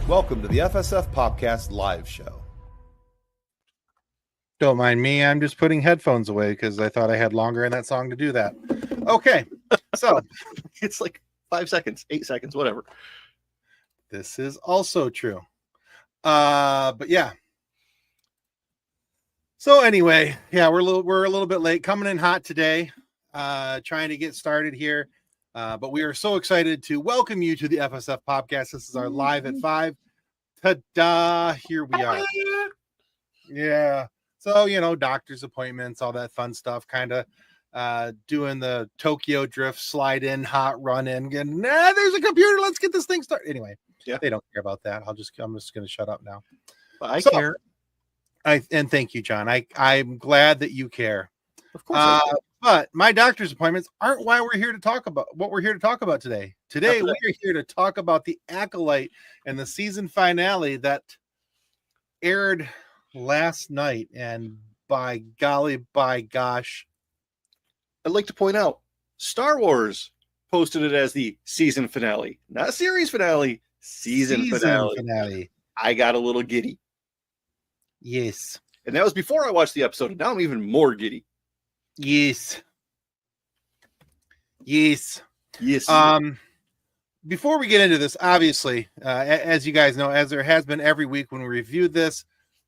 Welcome to the FSF Popcast live show. Don't mind me. I'm just putting headphones away because I thought I had longer in that song to do that. Okay, so it's like 5 seconds, 8 seconds, whatever. This is also true. But yeah. So anyway, yeah, we're a little bit late, coming in hot today, trying to get started here. But we are so excited to welcome you to the FSF Popcast. This is our Live at 5. Ta-da! Here we are. Yeah. So, doctor's appointments, all that fun stuff, kind of doing the Tokyo Drift slide in, hot run in, getting, there's a computer, let's get this thing started. Anyway, yeah, they don't care about that. I'm just going to shut up now. But I care. And thank you, John. I'm glad that you care. Of course. But my doctor's appointments aren't why we're here to talk about what we're here to talk about today. Today, we're here to talk about the Acolyte and the season finale that aired last night. And by golly, by gosh, I'd like to point out Star Wars posted it as the season finale, not series finale, season finale. I got a little giddy. Yes. And that was before I watched the episode. And now I'm even more giddy. Yes. Before we get into this, obviously, as you guys know, as there has been every week when we reviewed this,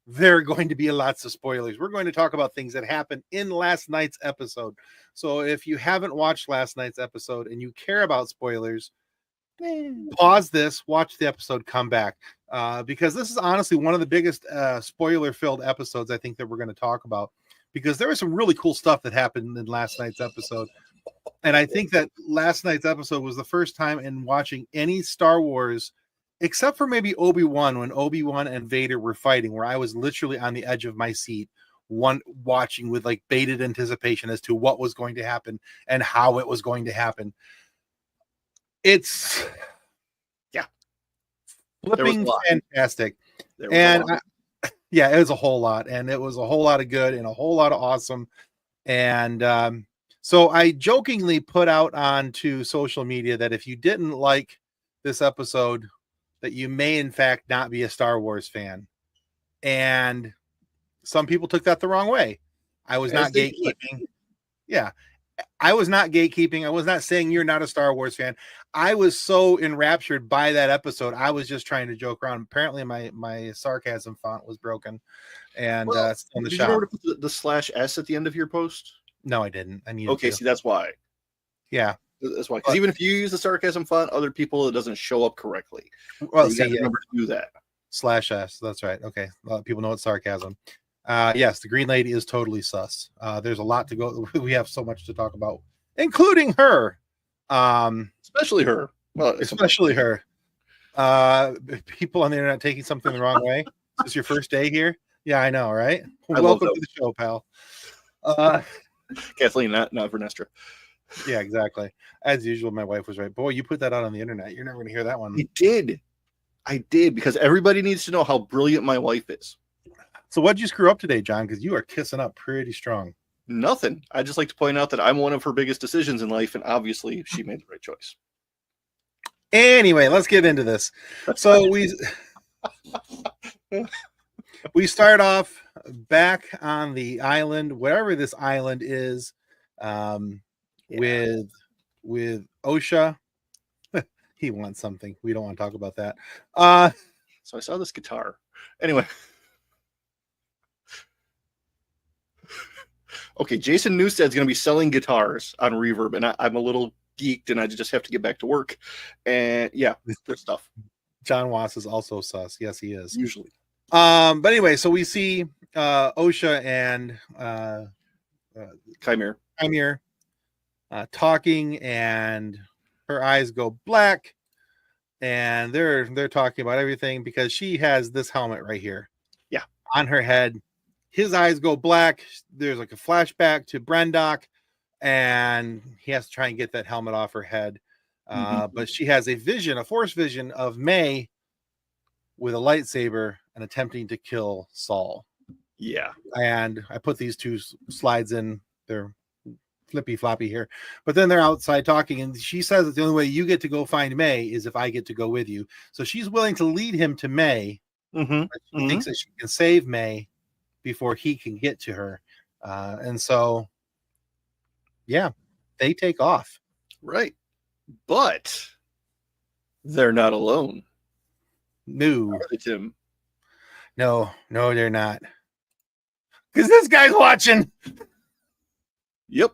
there are going to be lots of spoilers. We're going to talk about things that happened in last night's episode. So if you haven't watched last night's episode and you care about spoilers, pause this, watch the episode, come back. Because this is honestly one of the biggest spoiler-filled episodes I think that we're going to talk about. Because there was some really cool stuff that happened in last night's episode. And I think that last night's episode was the first time in watching any Star Wars, except for maybe Obi-Wan, when Obi-Wan and Vader were fighting, where I was literally on the edge of my seat, watching with like bated anticipation as to what was going to happen and how it was going to happen. It's flipping fantastic. Yeah, it was a whole lot, and it was a whole lot of good and a whole lot of awesome. And so I jokingly put out onto social media that if you didn't like this episode, that you may in fact not be a Star Wars fan. And some people took that the wrong way. I was not gatekeeping. Yeah. I was not gatekeeping. I was not saying you're not a Star Wars fan. I was so enraptured by that episode. I was just trying to joke around. Apparently my sarcasm font was broken. And it's in the shop. Did you remember to put the /S at the end of your post? No, I didn't. I needed to. See, that's why. Yeah. That's why. Because even if you use the sarcasm font, other people, it doesn't show up correctly. Well, you got to remember to do that. /S. That's right. Okay. A lot of people know it's sarcasm. Yes, the Green Lady is totally sus. There's a lot to go. We have so much to talk about, including her. Especially her. Well, especially her. People on the internet taking something the wrong way. Is this your first day here? Yeah, I know, right? Welcome to the show, pal. Kathleen, not Vernestra. Yeah, exactly. As usual, my wife was right. Boy, you put that out on the internet. You're never going to hear that one. I did, because everybody needs to know how brilliant my wife is. So what'd you screw up today, John? Because you are kissing up pretty strong. Nothing. I just like to point out that I'm one of her biggest decisions in life, and obviously she made the right choice. Anyway, let's get into this. So we start off back on the island, wherever this island is, with Osha. He wants something. We don't want to talk about that. So I saw this guitar. Anyway. Okay, Jason Newsted's going to be selling guitars on Reverb, and I'm a little geeked, and I just have to get back to work. And yeah, good stuff. John Wass is also sus. Yes, he is. Usually. But anyway, so we see Osha and Chimere talking, and her eyes go black, and they're talking about everything because she has this helmet right here. Yeah. On her head. His eyes go black. There's like a flashback to Brendok, and he has to try and get that helmet off her head. But she has a force vision of May with a lightsaber and attempting to kill Saul. Yeah. And I put these two slides in. They're flippy floppy here. But then they're outside talking, and she says that the only way you get to go find May is if I get to go with you. So she's willing to lead him to May. Mm-hmm. But she thinks that she can save May before he can get to her. And so, yeah, they take off. Right. But they're not alone. No. Are they, Tim? No, they're not. Because this guy's watching. Yep.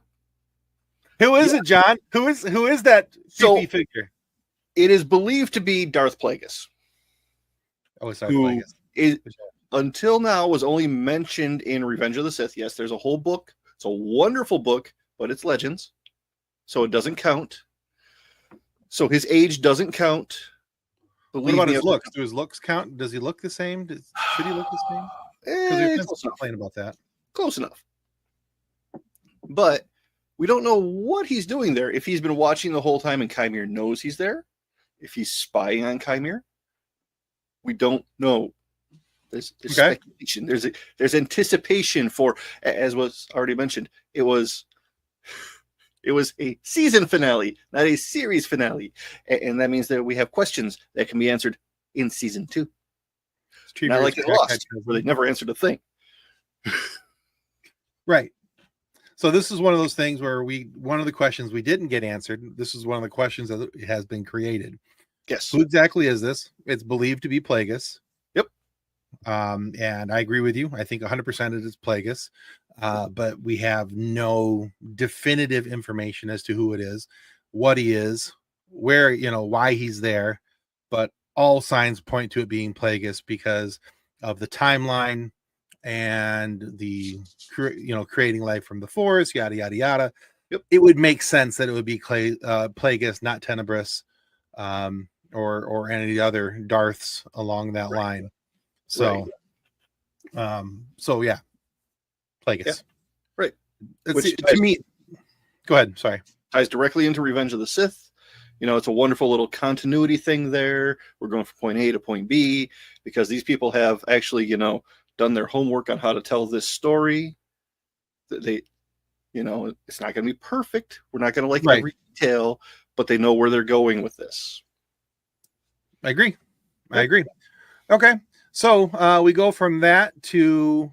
Who is it, John? Who is that figure? It is believed to be Darth Plagueis. Oh, it's Darth Plagueis. Until now was only mentioned in Revenge of the Sith. Yes, there's a whole book. It's a wonderful book, but it's legends, so it doesn't count. So his age doesn't count. What about his looks? Do his looks count? Does he look the same? Should he look the same? Because there's been complaint about that. Close enough. But we don't know what he's doing there. If he's been watching the whole time and Chimere knows he's there, if he's spying on Chimere, we don't know. There's speculation. There's anticipation for, as was already mentioned, it was a season finale, not a series finale, and that means that we have questions that can be answered in season 2. Not like in Lost, where they never answered a thing. Right. So this is one of those things where one of the questions we didn't get answered. This is one of the questions that has been created. Yes. Who exactly is this? It's believed to be Plagueis. Yep. And I agree with you. I think 100% it is Plagueis. But we have no definitive information as to who it is, what he is, where, why he's there. But all signs point to it being Plagueis because of the timeline and the, creating life from the forest, yada, yada, yada. Yep. It would make sense that it would be Plagueis, not Tenebris, or any of the other Darths along that line. So, yeah, Plagueis. Yeah. Right. To me, go ahead. Sorry. Ties directly into Revenge of the Sith. It's a wonderful little continuity thing there. We're going from point A to point B because these people have actually, done their homework on how to tell this story. They, it's not going to be perfect. We're not going to like every detail, but they know where they're going with this. I agree. Okay. So we go from that to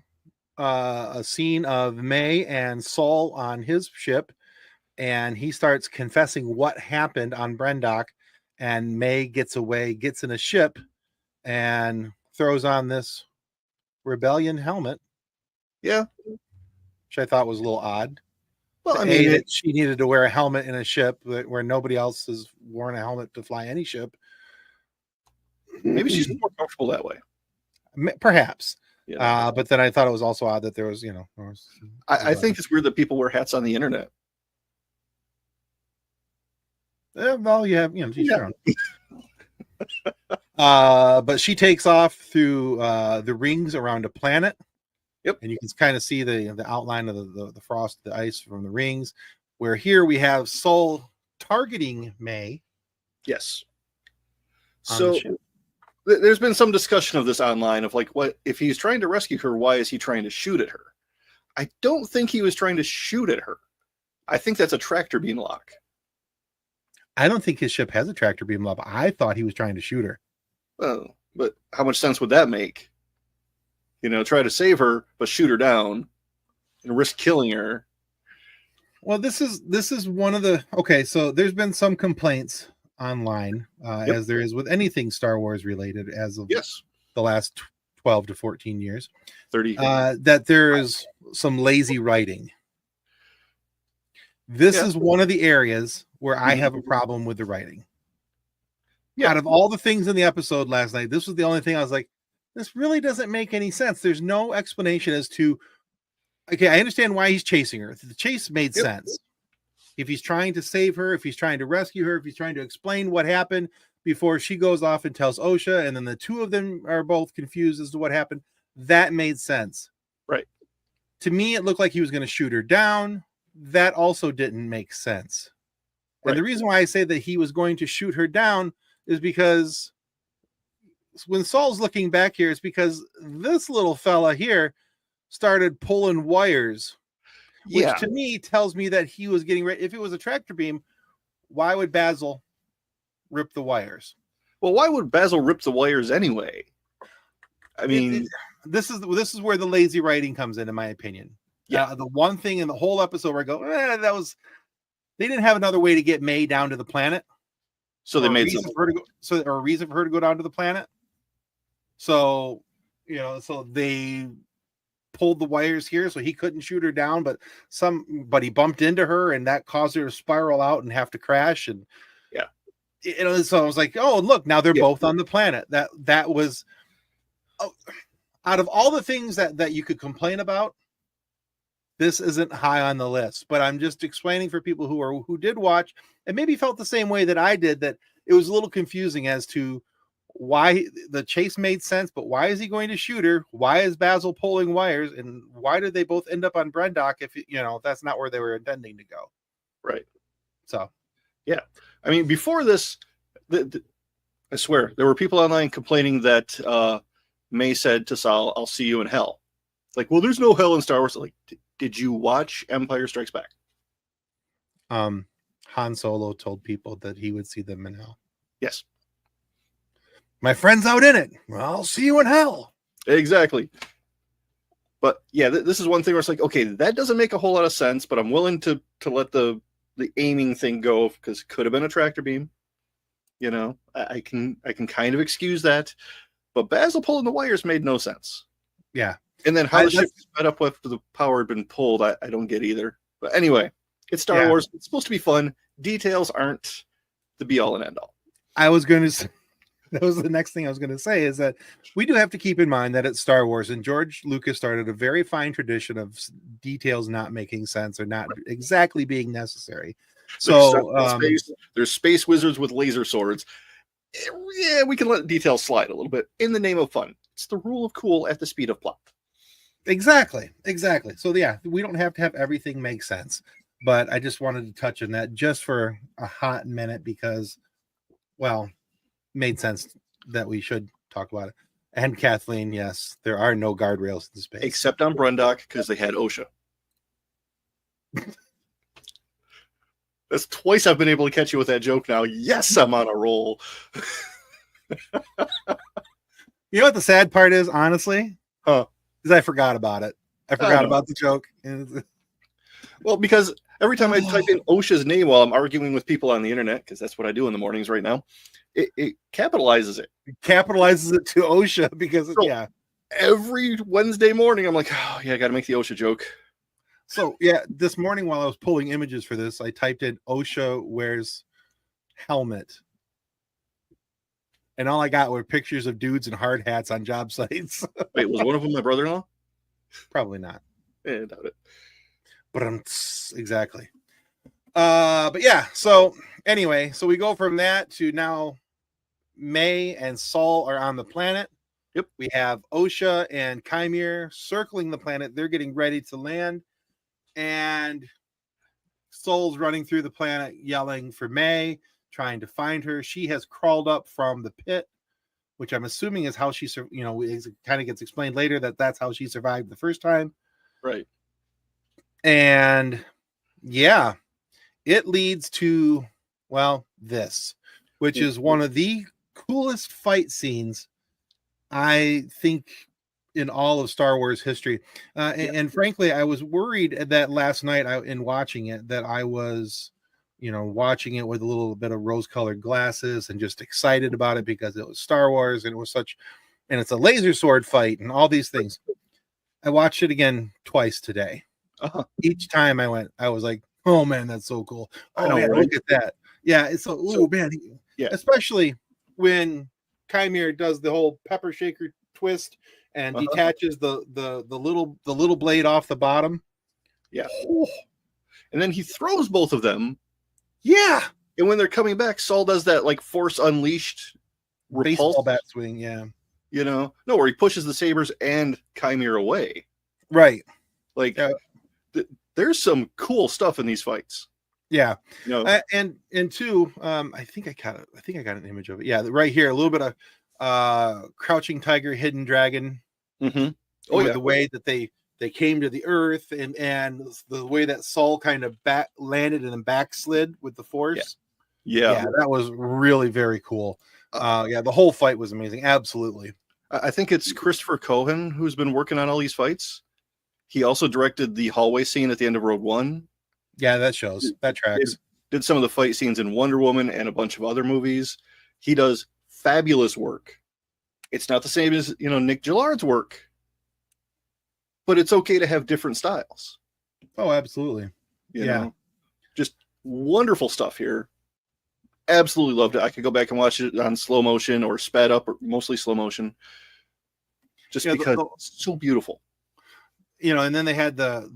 a scene of May and Saul on his ship, and he starts confessing what happened on Brendok, and May gets away, gets in a ship, and throws on this rebellion helmet. Yeah. Which I thought was a little odd. Well, I mean, she needed to wear a helmet in a ship where nobody else has worn a helmet to fly any ship. Maybe she's more comfortable that way. Perhaps. Yeah. But then I thought it was also odd that there was, I think it's weird that people wear hats on the internet. Well, you have, your own. But she takes off through the rings around a planet. Yep. And you can kind of see the outline of the frost, the ice from the rings. Where here we have Saul targeting May. Yes. So there's been some discussion of this online of what if he's trying to rescue her, why is he trying to shoot at her? I don't think he was trying to shoot at her. I think that's a tractor beam lock. I don't think his ship has a tractor beam lock. I thought he was trying to shoot her. Well, but how much sense would that make? Try to save her, but shoot her down and risk killing her. Well, this is one of the so there's been some complaints online, as there is with anything Star Wars related as of the last 12 to 14 years. 30. That there is some lazy writing. This is one of the areas where I have a problem with the writing. Yeah. Out of all the things in the episode last night, this was the only thing I was like, this really doesn't make any sense. There's no explanation as to, I understand why he's chasing her. The chase made sense. If he's trying to save her, if he's trying to rescue her, if he's trying to explain what happened before she goes off and tells Osha, and then the two of them are both confused as to what happened, that made sense. Right. To me, it looked like he was going to shoot her down. That also didn't make sense. Right. And the reason why I say that he was going to shoot her down is because when Saul's looking back here, it's because this little fella here started pulling wires. which Yeah. to me tells me that he was getting ready. If it was a tractor beam, why would Basil rip the wires? Well, why would Basil rip the wires anyway? I mean, this is where the lazy writing comes in my opinion. Yeah. The one thing in the whole episode where I go, they didn't have another way to get May down to the planet. so they made something. A reason for her to go down to the planet. So, so they pulled the wires here so he couldn't shoot her down, but he bumped into her and that caused her to spiral out and have to crash. And so I was like, oh, look, now they're both on the planet. That was out of all the things that you could complain about, this isn't high on the list. But I'm just explaining for people who did watch and maybe felt the same way that I did, that it was a little confusing as to why the chase made sense, but why is he going to shoot her? Why is Basil pulling wires? And why did they both end up on Brendock if that's not where they were intending to go? Right. So, yeah. I mean, before this, I swear, there were people online complaining that May said to Saul, "I'll see you in hell." Like, well, there's no hell in Star Wars. Like, did you watch Empire Strikes Back? Han Solo told people that he would see them in hell. Yes. My friend's out in it. Well, I'll see you in hell. Exactly. But yeah, this is one thing where it's like, okay, that doesn't make a whole lot of sense, but I'm willing to let the aiming thing go because it could have been a tractor beam. I can kind of excuse that. But Basil pulling the wires made no sense. Yeah. And then how the ship sped up after the power had been pulled, I don't get either. But anyway, it's Star Wars. It's supposed to be fun. Details aren't the be all and end all. I was going to say, that was the next thing I was going to say, is that we do have to keep in mind that it's Star Wars, and George Lucas started a very fine tradition of details not making sense or not exactly being necessary. So there's space wizards with laser swords. Yeah, we can let details slide a little bit in the name of fun. It's the rule of cool at the speed of plot. Exactly. So yeah, we don't have to have everything make sense, but I just wanted to touch on that just for a hot minute because, well, made sense that we should talk about it. And Kathleen, yes, there are no guardrails in space. Except on Brendock because they had OSHA. That's twice I've been able to catch you with that joke now. Yes, I'm on a roll. You know what the sad part is, honestly? Is I forgot about it. I forgot about the joke. Well, because every time I type in OSHA's name while I'm arguing with people on the internet, because that's what I do in the mornings right now, it capitalizes it. It capitalizes it to OSHA because, every Wednesday morning, I'm like, oh, yeah, I got to make the OSHA joke. So, yeah, this morning while I was pulling images for this, I typed in OSHA wears helmet. And all I got were pictures of dudes in hard hats on job sites. Wait, was one of them my brother-in-law? Probably not. Yeah, I doubt it. But exactly. But yeah, so anyway, so we go from that to now May and Saul are on the planet. Yep. We have OSHA and Chimere circling the planet. They're getting ready to land. And Saul's running through the planet yelling for May, trying to find her. She has crawled up from the pit, which I'm assuming is how she, it kind of gets explained later that that's how she survived the first time. Right. And yeah, it leads to, this, which is one of the coolest fight scenes, I think, in all of Star Wars history. And frankly, I was worried that last night in watching it, that I was, watching it with a little bit of rose-colored glasses and just excited about it because it was Star Wars and it was and it's a laser sword fight and all these things. I watched it again twice today. Each time I was like, oh man, that's so cool. Oh man, look at that. Yeah. It's man. Yeah. Especially when Chimere does the whole pepper shaker twist and detaches the little blade off the bottom. Yeah. And then he throws both of them. Yeah. And when they're coming back, Saul does that like Force Unleashed baseball bat swing. Yeah. Where he pushes the sabers and Chimere away. Right. Like there's some cool stuff in these fights. Yeah. And two, I think I got an image of it. Yeah. Right here, a little bit of Crouching Tiger, Hidden Dragon. Mm-hmm. The way that they they came to the earth, and the way that Saul kind of landed and then backslid with the force. Yeah. That was really very cool. The whole fight was amazing. Absolutely. I think it's Christopher Cohen who's been working on all these fights. He also directed the hallway scene at the end of Road One. Yeah, that shows. That tracks. Did some of the fight scenes in Wonder Woman and a bunch of other movies. He does fabulous work. It's not the same as, Nick Gillard's work, but it's okay to have different styles. Oh, absolutely. You know, just wonderful stuff here. Absolutely loved it. I could go back and watch it on slow motion or sped up, or mostly slow motion, just because it's so beautiful. And then they had the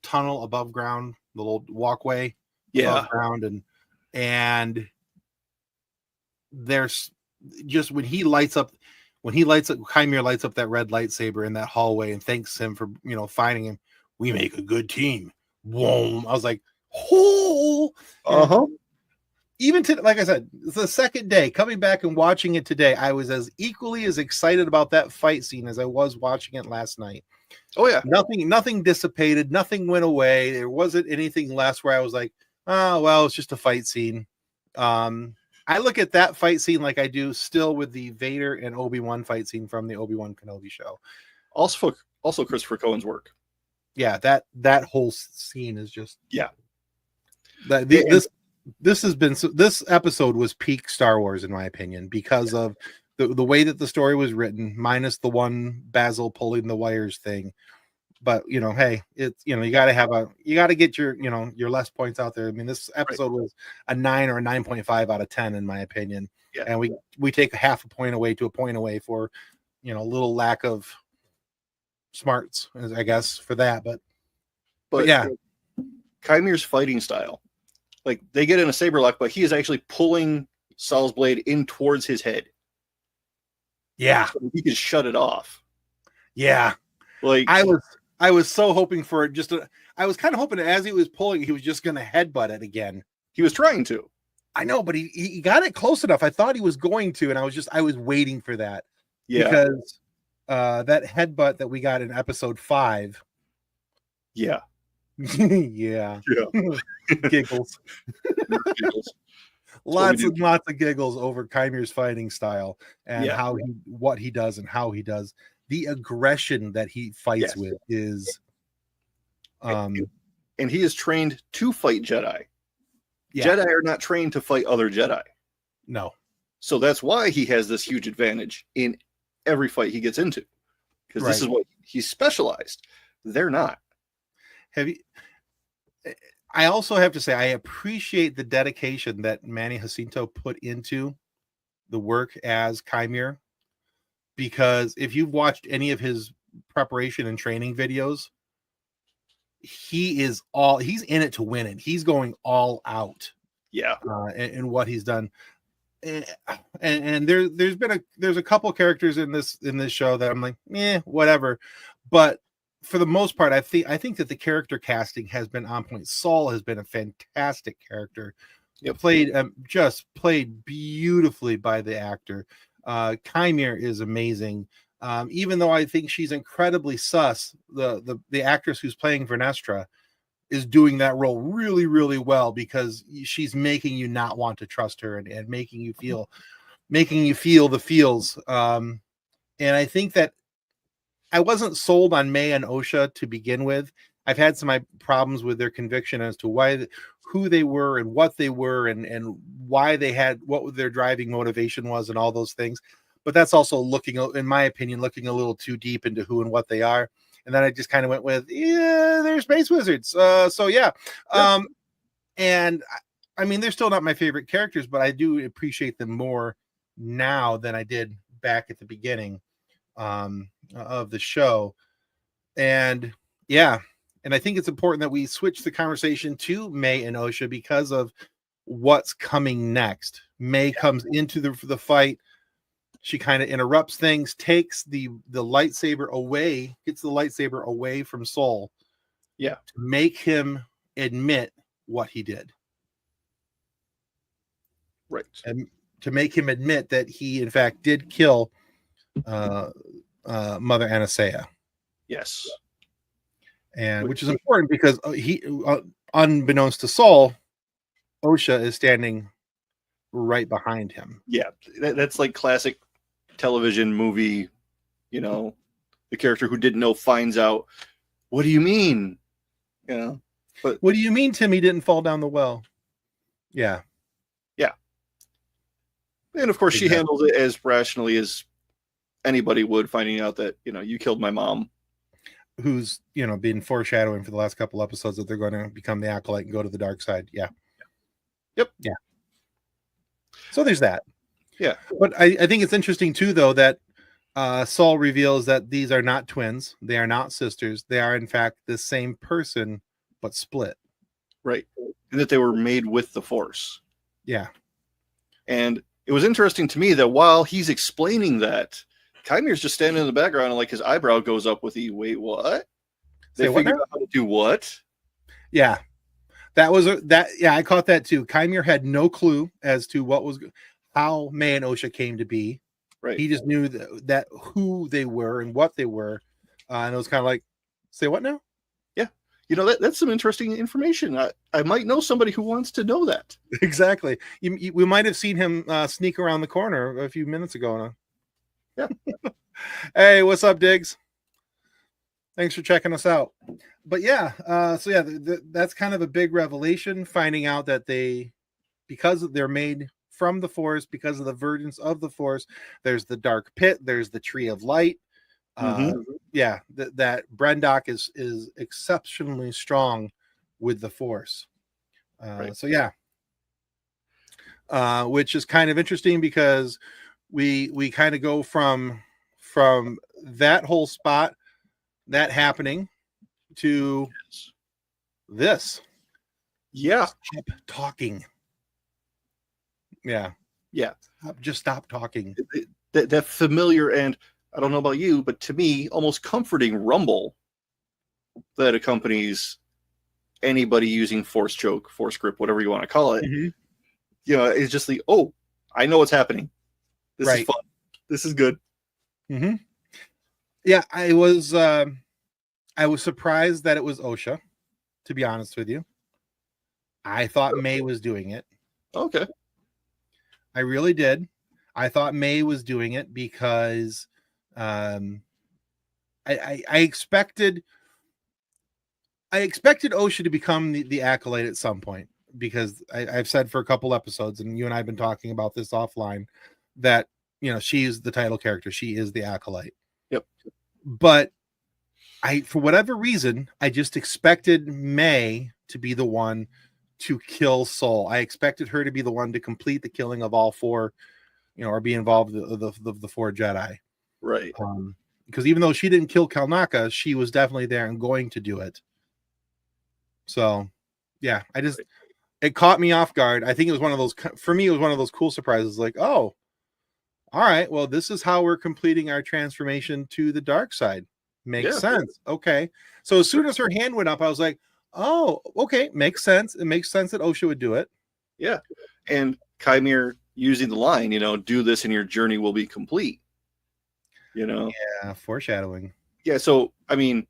tunnel above ground, the little walkway above ground, and there's just when Chimera lights up that red lightsaber in that hallway and thanks him for finding him. We make a good team. Whoa! I was like, oh, even to, like I said, it's the second day coming back and watching it today. I was as equally as excited about that fight scene as I was watching it last night. Oh yeah, nothing dissipated, nothing went away. There wasn't anything less where I was like, oh well, it's just a fight scene. I look at that fight scene like I do still with the Vader and Obi-Wan fight scene from the Obi-Wan Kenobi show. Also Christopher Cohen's work. Yeah, that whole scene is just this episode was peak Star Wars in my opinion because of the way that the story was written, minus the one Basil pulling the wires thing. But hey, it's you got to get your your less points out there. I mean, this episode was a 9 or a 9.5 out of 10 in my opinion. Yeah. And we take half a point away to a point away for a little lack of smarts, I guess, for that. But yeah, Chimere's fighting style, like they get in a saber lock, but he is actually pulling Saul's blade in towards his head. Yeah, so he can shut it off. Yeah, like I was so hoping for it. I was kind of hoping that as he was pulling, he was just going to headbutt it again. He was trying to. I know, but he got it close enough. I thought he was going to, and I was waiting for that. Yeah, because that headbutt that we got in episode 5. Yeah. Yeah. Giggles. Lots of giggles over Chimere's fighting style and what he does and how he does. The aggression that he fights with is and he is trained to fight Jedi. Yeah. Jedi are not trained to fight other Jedi. No. So that's why he has this huge advantage in every fight he gets into. Because this is what he's specialized. They're not. I also have to say I appreciate the dedication that Manny Jacinto put into the work as Chimera, because if you've watched any of his preparation and training videos, he's in it to win it. He's going all out. Yeah. In what he's done. And there's a couple characters in this show that I'm like, whatever. But for the most part, I think that the character casting has been on point. Saul has been a fantastic character. Yep. Played beautifully by the actor. Chimera is amazing. Even though I think she's incredibly sus, the actress who's playing Vernestra is doing that role really, really well, because she's making you not want to trust her and making you feel the feels. And I think that I wasn't sold on May and Osha to begin with. I've had some problems with their conviction as to who they were and what they were and why they had, what their driving motivation was and all those things. But that's also in my opinion, looking a little too deep into who and what they are. And then I just kind of went with, they're space wizards. And I mean, they're still not my favorite characters, but I do appreciate them more now than I did back at the beginning of the show. And and I think it's important that we switch the conversation to May and Osha because of what's coming next. May comes into the fight. She kind of interrupts things, takes the lightsaber away, gets the lightsaber away from Saul. Yeah. To make him admit what he did. Right. And to make him admit that he, in fact, did kill Mother Anastasia. Yes. And which is important because unbeknownst to Saul, Osha is standing right behind him. Yeah, that's like classic television movie. You know, the character who didn't know finds out. What do you mean? You know, but what do you mean Timmy didn't fall down the well? Yeah. And of course, she handles it as rationally as anybody would, finding out that, you know, you killed my mom. Who's, you know, been foreshadowing for the last couple episodes that they're going to become the Acolyte and go to the dark side. Yeah. Yep. Yeah. So there's that. Yeah. But I think it's interesting, too, though, that Saul reveals that these are not twins. They are not sisters. They are, in fact, the same person, but split. Right. And that they were made with the Force. Yeah. And it was interesting to me that while he's explaining that, Kymir's just standing in the background and like his eyebrow goes up with the wait, what? They figured out how to do what? Yeah. That was I caught that too. Kymir had no clue as to how May and Osha came to be. Right. He just knew that who they were and what they were. And it was kind of like, say what now? Yeah. You know, that's some interesting information. I might know somebody who wants to know that. Exactly. We might have seen him sneak around the corner a few minutes ago. Yeah. Hey, what's up, Diggs? Thanks for checking us out. But yeah, that's kind of a big revelation, finding out that because they're made from the Force, because of the verdance of the Force, there's the dark pit, there's the tree of light. That Brendock is exceptionally strong with the Force. Right. So yeah, which is kind of interesting because we kind of go from that whole spot, that happening, to this. Yeah. Stop talking. Yeah. Yeah. Just stop talking. That familiar, and I don't know about you, but to me, almost comforting rumble that accompanies anybody using Force choke, Force grip, whatever you want to call it. Mm-hmm. You know, it's just I know what's happening. This is fun. This is good. Mm-hmm. Yeah, I was surprised that it was Osha, to be honest with you. I thought May was doing it. Okay. I really did. I thought May was doing it because I expected Osha to become the Acolyte at some point, because I've said for a couple episodes, and you and I have been talking about this offline, that, you know, she's the title character. She is the Acolyte. Yep. But for whatever reason, I just expected May to be the one to kill Saul. I expected her to be the one to complete the killing of all four, you know, or be involved with the four Jedi. Right. Because even though she didn't kill Kalnaka, she was definitely there and going to do it. So, yeah, it caught me off guard. I think it was one of those, for me, it was one of those cool surprises. Like, oh, all right, well, this is how we're completing our transformation to the dark side. Makes sense. Okay. So as soon as her hand went up, I was like, oh, okay, makes sense. It makes sense that Osha would do it. Yeah. And Kymir using the line, you know, do this and your journey will be complete. You know? Yeah, foreshadowing. Yeah, so, I mean,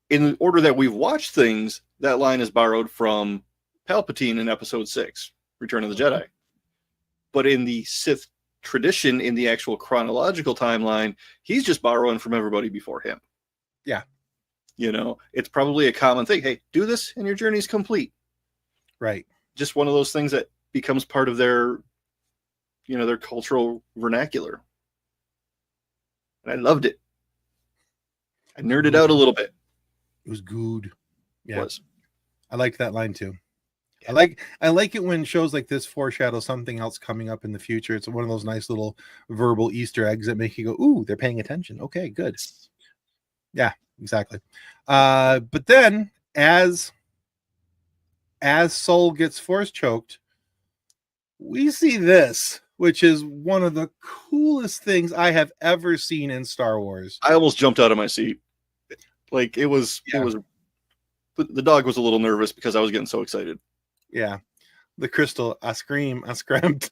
in the order that we've watched things, that line is borrowed from Palpatine in Episode 6, Return of the Jedi. But in the Sith tradition, in the actual chronological timeline, he's just borrowing from everybody before him. Yeah. You know, it's probably a common thing. Hey, do this and your journey's complete. Right. Just one of those things that becomes part of their, you know, their cultural vernacular. And I loved it. I nerded out a little bit. It was good. Yeah. It was. I liked that line too. Yeah. I like it when shows like this foreshadow something else coming up in the future. It's one of those nice little verbal Easter eggs that make you go, ooh, they're paying attention. Okay, good. Yeah, exactly. But then as Soul gets force choked, we see this, which is one of the coolest things I have ever seen in Star Wars. I almost jumped out of my seat. Like it was the dog was a little nervous because I was getting so excited. Yeah. The crystal, I scream, I screamed.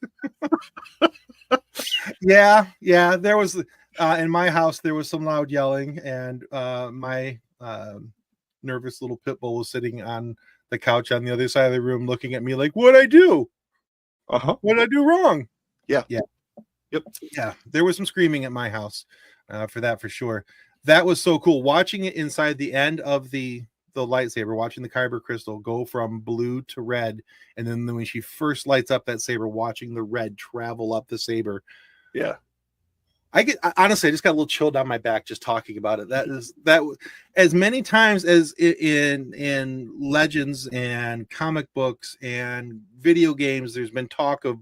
Yeah, there was In my house, there was some loud yelling, and my nervous little pit bull was sitting on the couch on the other side of the room, looking at me like, "What'd I do? What did I do wrong?" Yeah. Yep. Yeah. There was some screaming at my house for sure. That was so cool. Watching it inside the end of the lightsaber, watching the kyber crystal go from blue to red, and then when she first lights up that saber, watching the red travel up the saber. Yeah. Honestly, I just got a little chill down my back just talking about it. That as many times as in legends and comic books and video games, there's been talk of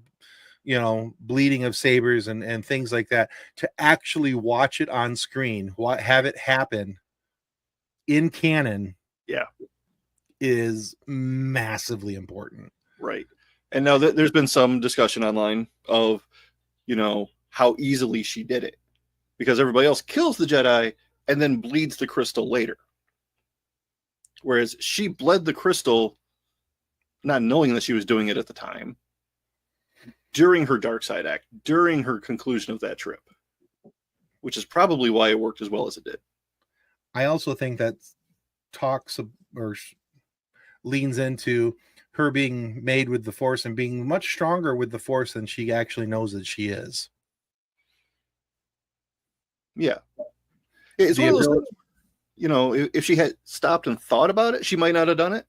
bleeding of sabers and things like that. To actually watch it on screen, have it happen in canon, is massively important. Right. And now there's been some discussion online of, how easily she did it, because everybody else kills the Jedi and then bleeds the crystal later. Whereas she bled the crystal, not knowing that she was doing it at the time, during her dark side act, during her conclusion of that trip, which is probably why it worked as well as it did. I also think that talks or leans into her being made with the Force and being much stronger with the Force than she actually knows that she is. Yeah. It's one of those things, if she had stopped and thought about it, she might not have done it.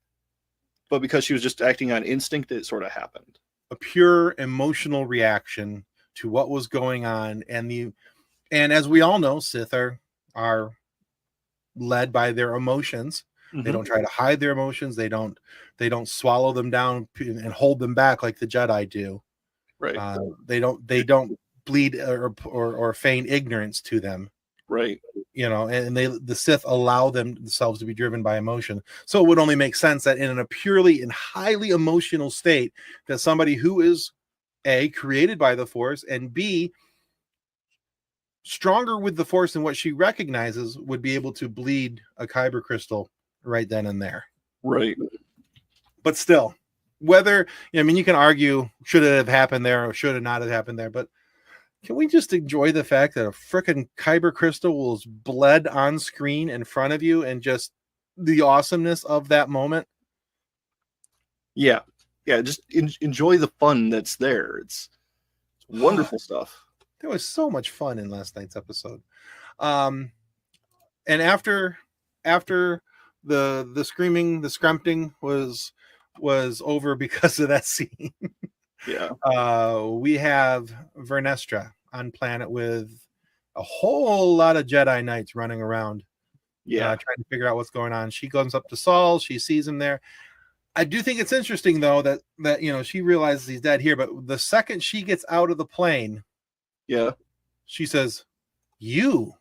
But because she was just acting on instinct, it sort of happened. A pure emotional reaction to what was going on. And as we all know, Sith are led by their emotions. Mm-hmm. They don't try to hide their emotions. They don't swallow them down and hold them back like the Jedi do. Right. They don't bleed or feign ignorance to them. Right. And the Sith allow themselves to be driven by emotion. So it would only make sense that in a purely and highly emotional state, that somebody who is A, created by the Force, and B, stronger with the Force than what she recognizes, would be able to bleed a kyber crystal right then and there. Right. But still, whether, you can argue, should it have happened there or should it not have happened there, but can we just enjoy the fact that a freaking kyber crystal was bled on screen in front of you, and just the awesomeness of that moment? Yeah. Just enjoy the fun that's there. It's wonderful stuff. There was so much fun in last night's episode. And after the screaming, the scrumpting was over because of that scene. We have Vernestra on planet with a whole lot of Jedi Knights running around, trying to figure out what's going on. She goes up to Saul. She sees him there. I do think it's interesting, though, that she realizes he's dead here, but the second she gets out of the plane, she says, "You."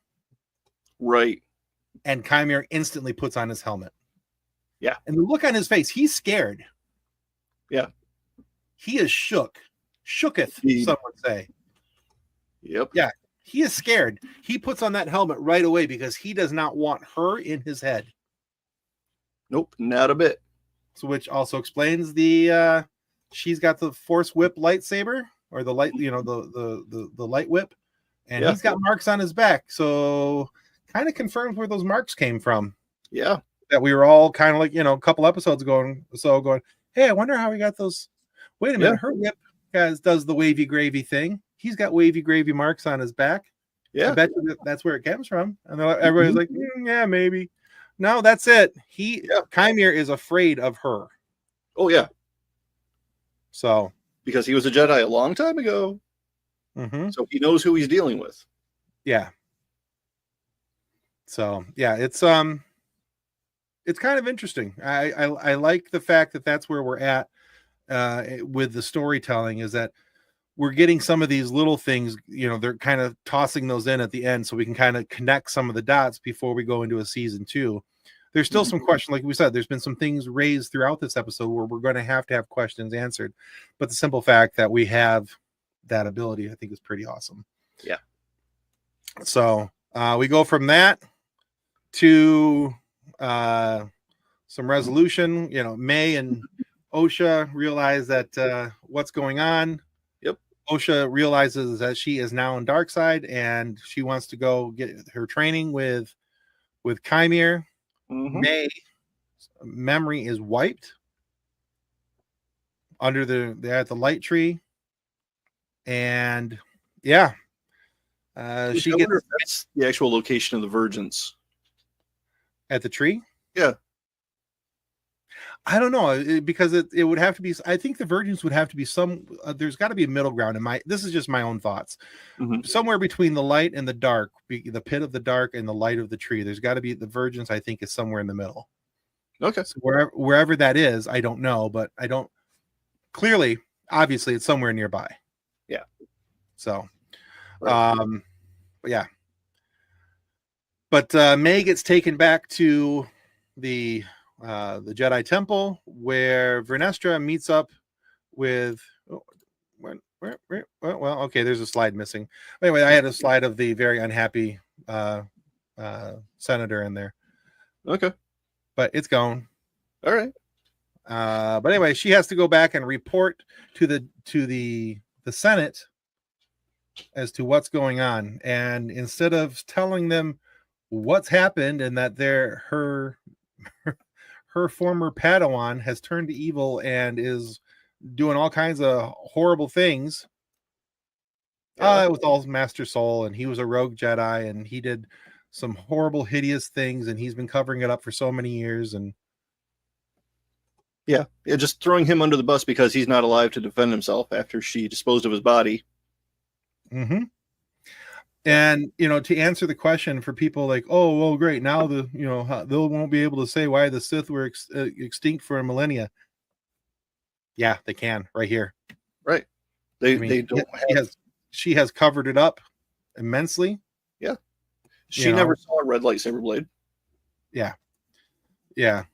Right. And Chimera instantly puts on his helmet. Yeah. And the look on his face, he's scared. Yeah. He is shooketh, some would say. Yep. Yeah, he is scared. He puts on that helmet right away because he does not want her in his head. Nope, not a bit. So, which also explains she's got the Force Whip lightsaber, or the light, the light whip, and he's got marks on his back. So, kind of confirms where those marks came from. Yeah. That we were all kind of like, a couple episodes ago, going, hey, I wonder how he got those. Wait a minute, her whip does the wavy gravy thing. He's got wavy gravy marks on his back. Yeah. I bet you that's where it comes from. And everybody's like, yeah, maybe. No, that's it. Chimera is afraid of her. Oh, yeah. So. Because he was a Jedi a long time ago. Mm-hmm. So he knows who he's dealing with. Yeah. So, yeah, it's kind of interesting. I like the fact that that's where we're at with the storytelling, is that we're getting some of these little things, they're kind of tossing those in at the end so we can kind of connect some of the dots before we go into a season 2. There's still some questions, like we said, there's been some things raised throughout this episode where we're going to have questions answered. But the simple fact that we have that ability, I think, is pretty awesome. Yeah. So we go from that to some resolution. May and Osha realize that what's going on. Yep. Osha realizes that she is now in dark side, and she wants to go get her training with Chimere. May's memory is wiped under they're at the light tree, and yeah, she gets if that's the actual location of the Virgins at the tree. Yeah, I don't know, because it would have to be. I think the Virgins would have to be some. There's got to be a middle ground. This is just my own thoughts. Somewhere between the light and the dark, the pit of the dark and the light of the tree. There's got to be the Virgins. I think is somewhere in the middle. Okay, so wherever that is, I don't know, but I don't. Clearly, obviously, it's somewhere nearby. Yeah. So, right. but yeah. But May gets taken back to the Jedi Temple, where Vernestra meets up with. Well, okay, there's a slide missing. Anyway, I had a slide of the very unhappy senator in there. Okay, but it's gone. All right. But anyway, she has to go back and report to the Senate as to what's going on, and instead of telling them what's happened and that her former Padawan has turned to evil and is doing all kinds of horrible things. It was all Master Soul, and he was a rogue Jedi, and he did some horrible, hideous things, and he's been covering it up for so many years. And yeah, just throwing him under the bus because he's not alive to defend himself after she disposed of his body. And to answer the question for people like, oh well, great, now they won't be able to say why the Sith were extinct for a millennia. Yeah, they can right here. Right. They don't. She has covered it up immensely. Yeah. She never saw a red lightsaber blade. Yeah. Yeah.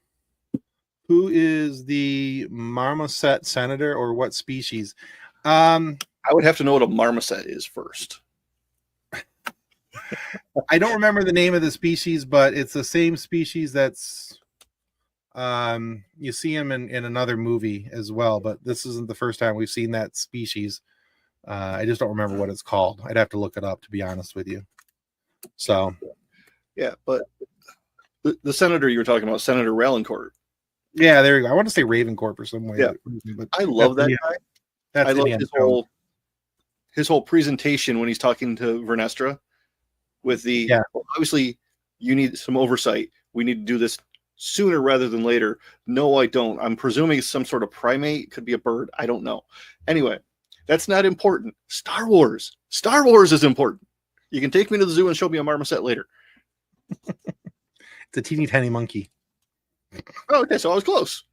Who is the marmoset senator, or what species? I would have to know what a marmoset is first. I don't remember the name of the species, but it's the same species that's you see him in another movie as well, but this isn't the first time we've seen that species. I just don't remember what it's called. I'd have to look it up, to be honest with you. So yeah, but the senator you were talking about, Senator Ralencourt. Yeah, there you go. I want to say Ravencorp or some way. Yeah, but I love that guy. I love his whole presentation when he's talking to Vernestra with the obviously you need some oversight. We need to do this sooner rather than later. No, I don't. I'm presuming it's some sort of primate. Could be a bird. I don't know. Anyway, that's not important. Star Wars is important. You can take me to the zoo and show me a marmoset later. It's a teeny tiny monkey. Oh, okay, so I was close.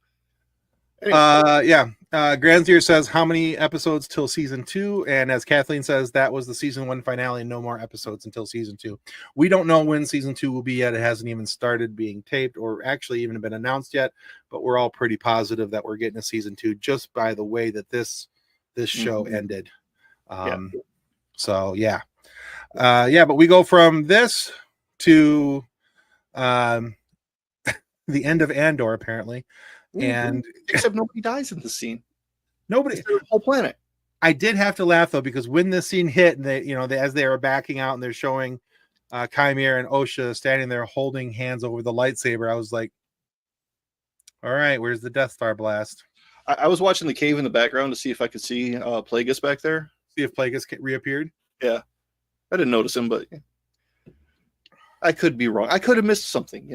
Anyway. Granzier says, how many episodes till season 2? And as Kathleen says, that was the season 1 finale. No more episodes until season 2. We don't know when season 2 will be yet. It hasn't even started being taped or actually even been announced yet. But we're all pretty positive that we're getting a season 2 just by the way that this show ended. So yeah. But we go from this to the end of Andor, apparently. And except nobody dies in the scene. Nobody, the whole planet. I did have to laugh though, because when this scene hit, and they, as they were backing out and they're showing Chimere and Osha standing there holding hands over the lightsaber, I was like, all right, where's the Death Star blast? I was watching the cave in the background to see if I could see Plagueis back there. See if Plagueis reappeared? Yeah. I didn't notice him, but I could be wrong. I could have missed something,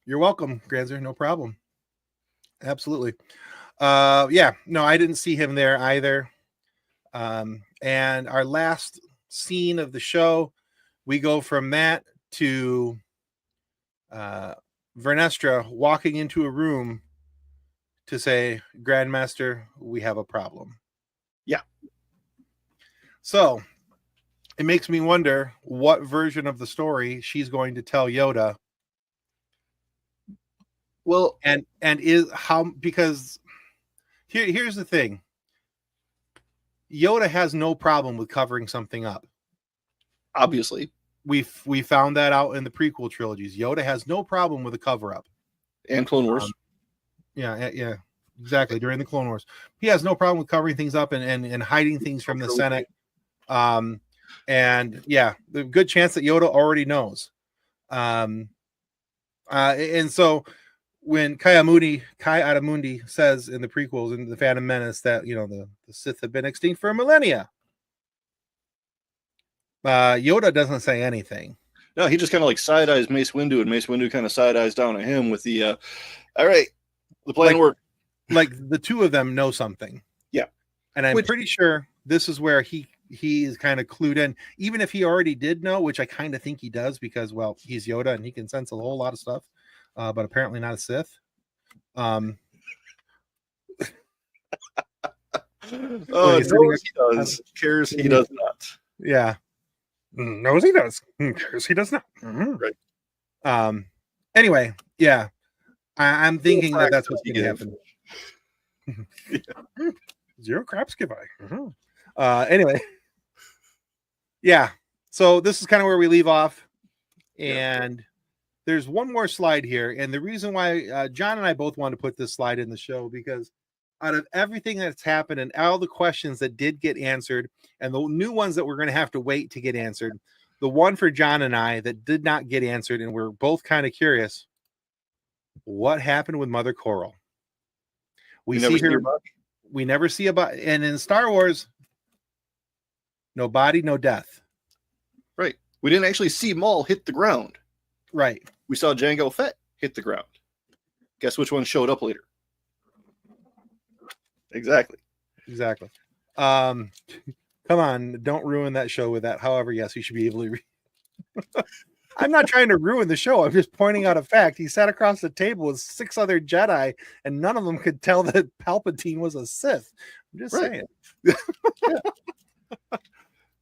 You're welcome, Granzer. No problem. Absolutely. No, I didn't see him there either. And our last scene of the show, we go from that to Vernestra walking into a room to say, Grandmaster, we have a problem. Yeah. So it makes me wonder what version of the story she's going to tell Yoda. Well, and is how, because here's the thing. Yoda has no problem with covering something up. Obviously. We found that out in the prequel trilogies. Yoda has no problem with a cover up. And Clone Wars. Yeah. exactly, during the Clone Wars. He has no problem with covering things up and hiding things from the Senate. And yeah, the good chance that Yoda already knows. And so when Kai Adamundi says in the prequels in the Phantom Menace that the Sith have been extinct for a millennia, Yoda doesn't say anything. No, he just kind of like side eyes Mace Windu, and Mace Windu kind of side eyes down at him with the all right, the plan worked. Like the two of them know something. Yeah. And I'm pretty sure this is where he is kind of clued in, even if he already did know, which I kind of think he does because, well, he's Yoda and he can sense a whole lot of stuff, but apparently not a Sith. Oh, no, he does. Cares he does not. Yeah. Knows he does. Cares he does not. Mm-hmm. Right. Anyway, yeah. I'm thinking that's what's going to happen. Yeah. Zero craps give I. Mm-hmm. Anyway. Yeah. So this is kind of where we leave off. And there's one more slide here. And the reason why John and I both want to put this slide in the show, because out of everything that's happened and all the questions that did get answered and the new ones that we're going to have to wait to get answered, the one for John and I that did not get answered, and we're both kind of curious, what happened with Mother Coral? We see her. We never see about, and in Star Wars, no body, no death. Right. We didn't actually see Maul hit the ground. Right. We saw Jango Fett hit the ground. Guess which one showed up later? Exactly. Come on, don't ruin that show with that. However, yes, you should be able to read. I'm not trying to ruin the show. I'm just pointing out a fact. He sat across the table with 6 other Jedi, and none of them could tell that Palpatine was a Sith. I'm just saying.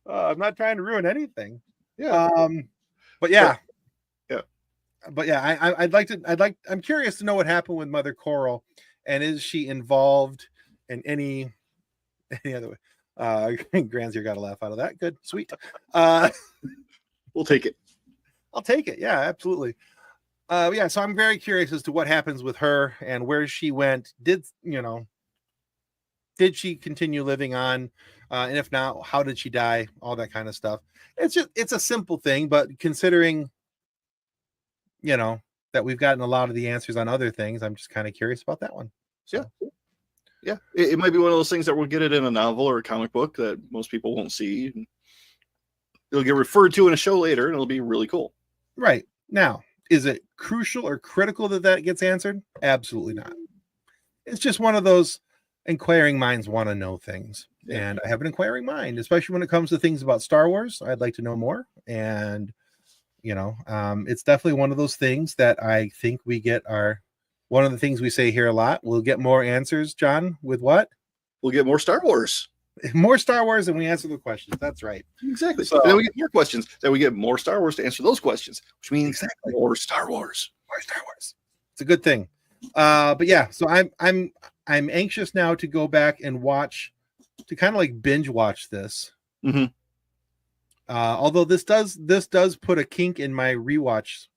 I'm not trying to ruin anything. Yeah. But yeah. Yeah. But yeah, I'm curious to know what happened with Mother Coral, and is she involved in any other way? Grand's here got a laugh out of that. Good, sweet. We'll take it. I'll take it. Yeah, absolutely. Yeah, so I'm very curious as to what happens with her and where she went. Did she continue living on? And if not, how did she die? All that kind of stuff. It's a simple thing, but considering, that we've gotten a lot of the answers on other things, I'm just kind of curious about that one. So. Yeah. It might be one of those things that we'll get it in a novel or a comic book that most people won't see. It'll get referred to in a show later, and it'll be really cool. Right. Now, is it crucial or critical that gets answered? Absolutely not. It's just one of those inquiring minds want to know things. Yeah. And I have an inquiring mind, especially when it comes to things about Star Wars. I'd like to know more. And, it's definitely one of those things that I think we get one of the things we say here a lot. We'll get more answers, John, with what? We'll get more Star Wars. More Star Wars than we answer the questions. That's right. Exactly. So then we get more questions. Then we get more Star Wars to answer those questions, which means more Star Wars. More Star Wars. It's a good thing. But yeah, so I'm anxious now to go back and watch, to kind of like binge watch this. Mm-hmm. Although this does put a kink in my rewatch.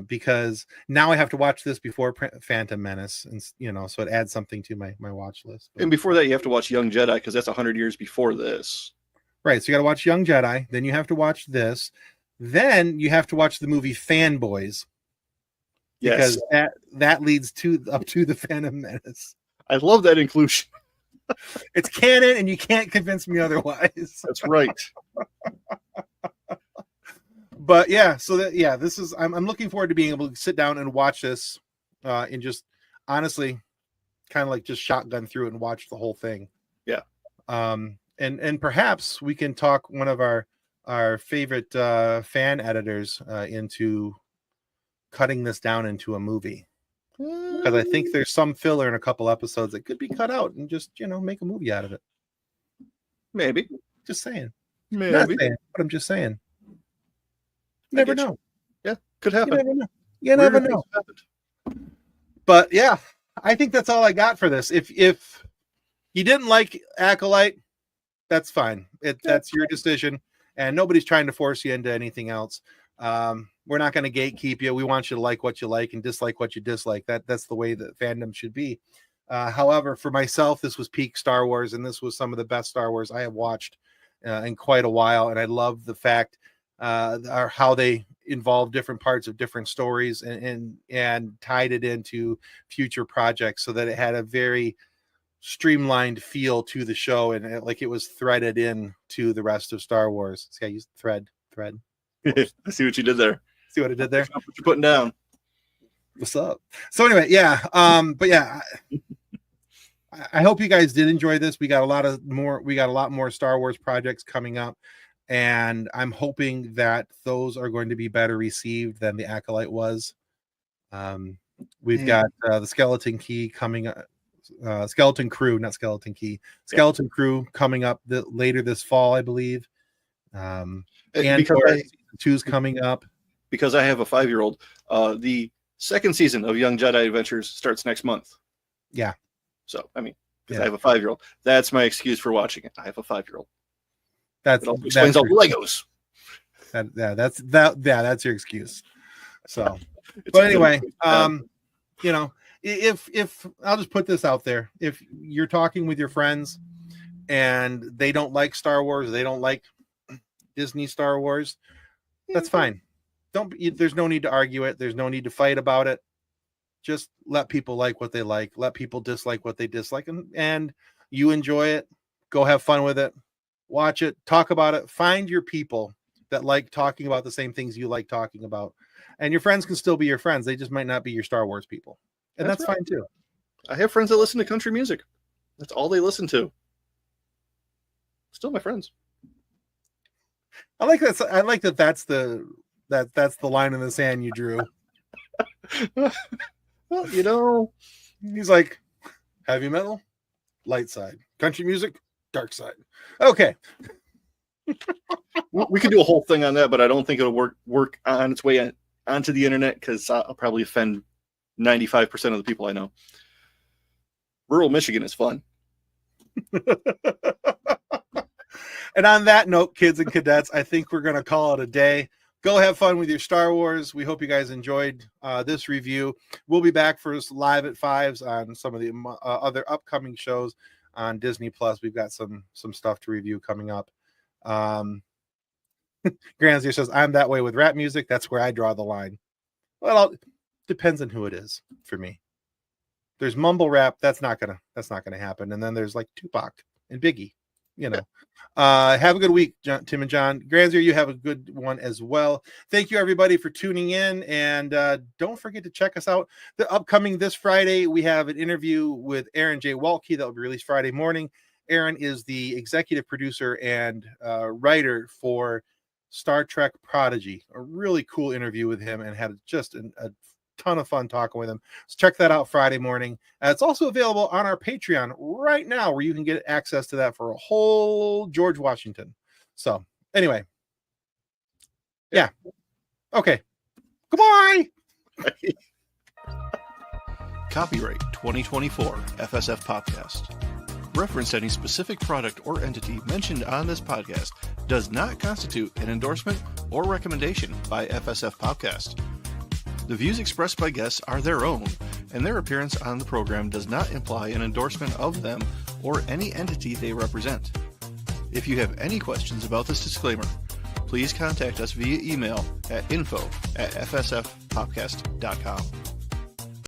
Because now I have to watch this before Phantom Menace, and so it adds something to my watch list. And before that, you have to watch Young Jedi because that's 100 years before this. Right. So you got to watch Young Jedi, then you have to watch this, then you have to watch the movie Fanboys. Yes, because that leads up to the Phantom Menace. I love that inclusion. It's canon, and you can't convince me otherwise. That's right. But yeah, this is I'm looking forward to being able to sit down and watch this and just honestly kind of like just shotgun through it and watch the whole thing. Yeah. And perhaps we can talk one of our favorite fan editors into cutting this down into a movie. Because I think there's some filler in a couple episodes that could be cut out and just, make a movie out of it. Maybe. Just saying. Maybe. Not saying, but I'm just saying. Never know. Yeah, could happen. You never know. But yeah, I think that's all I got for this. If you didn't like Acolyte, that's fine. That's your decision, and nobody's trying to force you into anything else. We're not going to gatekeep you. We want you to like what you like and dislike what you dislike. That's the way that fandom should be. However, for myself, this was peak Star Wars, and this was some of the best Star Wars I have watched in quite a while. And I love the fact how they involved different parts of different stories and tied it into future projects so that it had a very streamlined feel to the show, and it was threaded in to the rest of Star Wars. See, I used thread. I see what you did there. See what I did there? What you're putting down. What's up? So anyway, yeah. But yeah, I hope you guys did enjoy this. We got a lot more Star Wars projects coming up, and I'm hoping that those are going to be better received than the Acolyte was. We've got the Skeleton Key coming up. Skeleton Crew, not Skeleton Key. Skeleton Crew coming up later this fall, I believe. And because two's coming up. Because I have a 5-year-old, the second season of Young Jedi Adventures starts next month. Yeah. So, I mean, because I have a 5-year-old, that's my excuse for watching it. I have a 5-year-old. That explains all the Legos. That's your excuse. So, but anyway, you know, if I'll just put this out there, if you're talking with your friends and they don't like Star Wars, they don't like Disney Star Wars, that's fine. There's no need to argue it. There's no need to fight about it. Just let people like what they like. Let people dislike what they dislike, and you enjoy it. Go have fun with it. Watch it. Talk about it. Find your people that like talking about the same things you like talking about, and your friends can still be your friends. They just might not be your Star Wars people, and that's fine too. I have friends that listen to country music. That's all they listen to. Still my friends. I like that. I like that. That's the line in the sand you drew. Well, you know, he's like, heavy metal, light side, country music, dark side. Okay. We could do a whole thing on that, but I don't think it'll work on its way onto the internet because I'll probably offend 95% of the people I know. Rural Michigan is fun. And on that note, kids and cadets, I think we're going to call it a day. Go have fun with your Star Wars. We hope you guys enjoyed this review. We'll be back for live at 5s on some of the other upcoming shows on Disney Plus. We've got some stuff to review coming up. Granzier says, I'm that way with rap music. That's where I draw the line. Well, depends on who it is for me. There's mumble rap. That's not gonna happen. And then there's like Tupac and Biggie, you know. Have a good week, Tim and John. Granzier, you have a good one as well. Thank you, everybody, for tuning in. And don't forget to check us out. The upcoming this Friday, we have an interview with Aaron J. Walke that will be released Friday morning. Aaron is the executive producer and writer for Star Trek Prodigy. A really cool interview with him, and had just a ton of fun talking with him. So check that out Friday morning. It's also available on our Patreon right now, where you can get access to that for a whole George Washington. So anyway, yeah. Okay. Goodbye. Copyright 2024 FSF Podcast. Reference any specific product or entity mentioned on this podcast does not constitute an endorsement or recommendation by FSF Podcast. The views expressed by guests are their own, and their appearance on the program does not imply an endorsement of them or any entity they represent. If you have any questions about this disclaimer, please contact us via email at info@fsfpodcast.com.